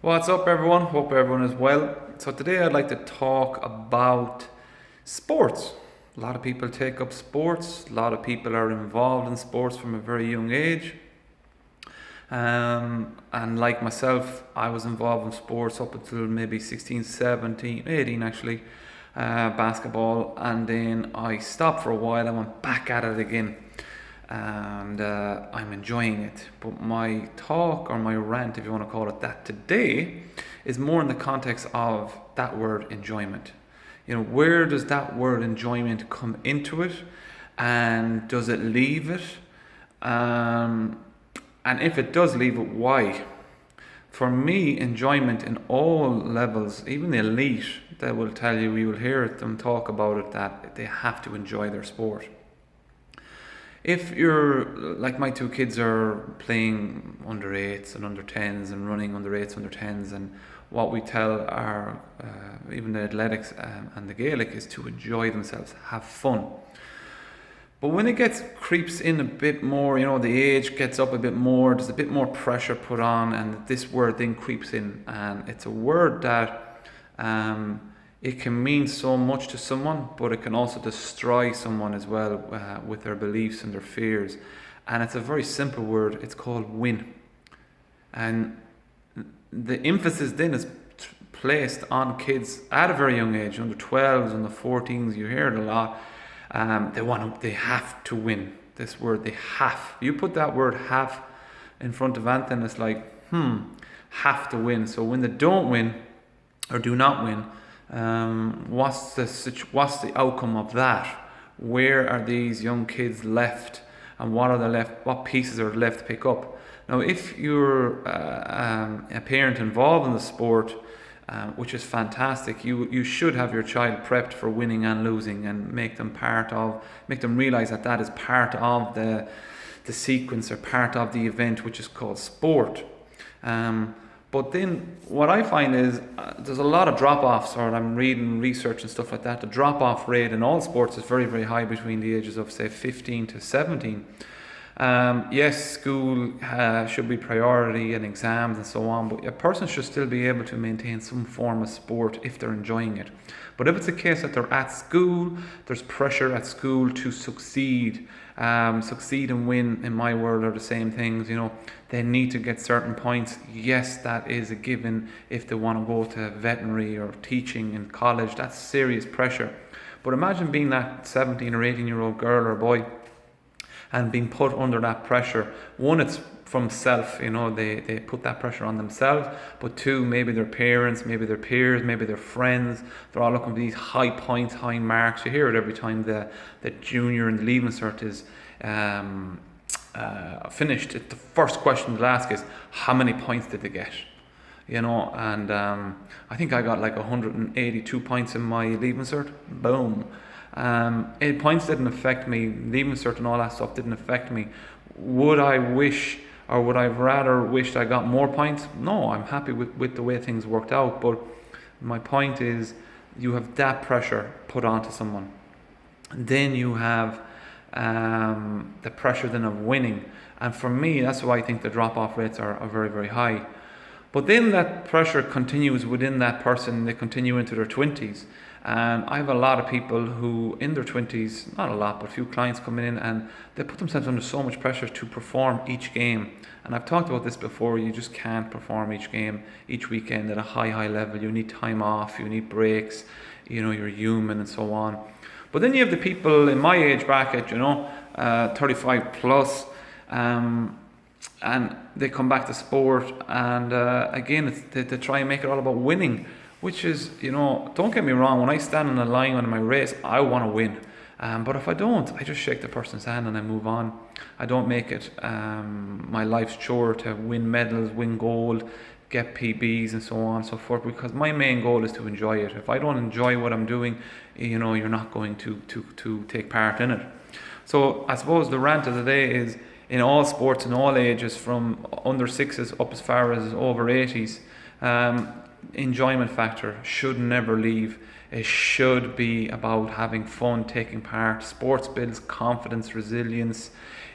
What's up, everyone? Hope everyone is well. So, today I'd like to talk about sports. A lot of people take up sports, a lot of people are involved in sports from a very young age. And like myself, I was involved in sports up until maybe 16, 17, 18 actually, basketball, and then I stopped for a while. I went back at it again, and I'm enjoying it. But my talk or my rant, if you want to call it that, today is more in the context of that word enjoyment. Where does that word enjoyment come into it, and does it leave it? And if it does leave it, why? For me, enjoyment in all levels, even the elite, they will tell you, you will hear them talk about it, that they have to enjoy their sport. If you're like my two kids are playing under 8s and under 10s and running under 8s, under 10s, and what we tell our, even the athletics and the Gaelic, is to enjoy themselves, have fun. But when it creeps in a bit more, the age gets up a bit more, there's a bit more pressure put on, and this word then creeps in, and it's a word that it can mean so much to someone, but it can also destroy someone as well with their beliefs and their fears. And it's a very simple word. It's called win. And the emphasis then is placed on kids at a very young age, under 12s, under 14s. You hear it a lot. They have to win. This word, they have. You put that word "have" in front of anything, it's like, have to win. So when they don't win or do not win, what's the outcome of that? Where are these young kids left, and what pieces are left to pick up? Now, if you're a parent involved in the sport, which is fantastic, you should have your child prepped for winning and losing, and make them realize that is part of the sequence, or part of the event, which is called sport. But then what I find is there's a lot of drop-offs, or I'm reading research and stuff like that. The drop-off rate in all sports is very, very high between the ages of, say, 15 to 17. Yes, school should be priority, and exams and so on, but a person should still be able to maintain some form of sport if they're enjoying it. But if it's a case that they're at school, there's pressure at school to succeed. Succeed and win, in my world, are the same things. They need to get certain points. Yes, that is a given. If they want to go to veterinary or teaching in college, that's serious pressure. But imagine being that 17 or 18-year-old girl or boy and being put under that pressure. One, it's from self, they put that pressure on themselves. But two, maybe their parents, maybe their peers, maybe their friends, they're all looking for these high points, high marks. You hear it every time the junior and the Leaving Cert is finished. The first question they'll ask is, how many points did they get? And I think I got like 182 points in my Leaving Cert. Boom. 8 points didn't affect me. Leaving Cert and all that stuff didn't affect me. Would I wish, or would I rather wished I got more points? No, I'm happy with the way things worked out. But my point is, you have that pressure put onto someone. Then you have the pressure then of winning. And for me, that's why I think the drop-off rates are very, very high. But then that pressure continues within that person. They continue into their 20s. And I have a lot of people who, in their 20s, not a lot, but a few clients coming in, and they put themselves under so much pressure to perform each game. And I've talked about this before. You just can't perform each game, each weekend at a high level. You need time off. You need breaks. You're human and so on. But then you have the people in my age bracket, 35 plus, and they come back to sport, and again, it's they try and make it all about winning, which is, don't get me wrong, when I stand on the line on my race, I want to win. But if I don't, I just shake the person's hand and I move on. I don't make it my life's chore to win medals, win gold, get PBs and so on and so forth, because my main goal is to enjoy it. If I don't enjoy what I'm doing, you're not going to take part in it. So I suppose the rant of the day is, in all sports, in all ages, from under 6s up as far as over 80s, enjoyment factor should never leave. It should be about having fun, taking part. Sports builds confidence, resilience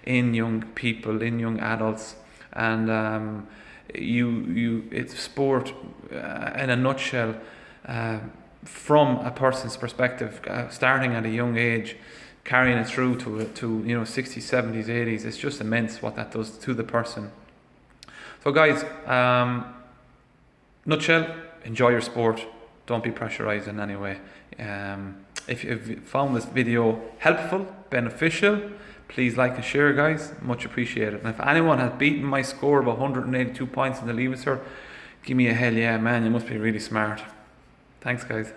in young people, in young adults, and it's sport in a nutshell. From a person's perspective, starting at a young age, carrying it through to 60s, 70s, 80s, it's just immense what that does to the person. So guys, nutshell, enjoy your sport. Don't be pressurized in any way. If you've found this video helpful, beneficial, please like and share, guys. Much appreciated. And if anyone has beaten my score of 182 points in the Leaving Cert, give me a hell yeah, man. You must be really smart. Thanks, guys.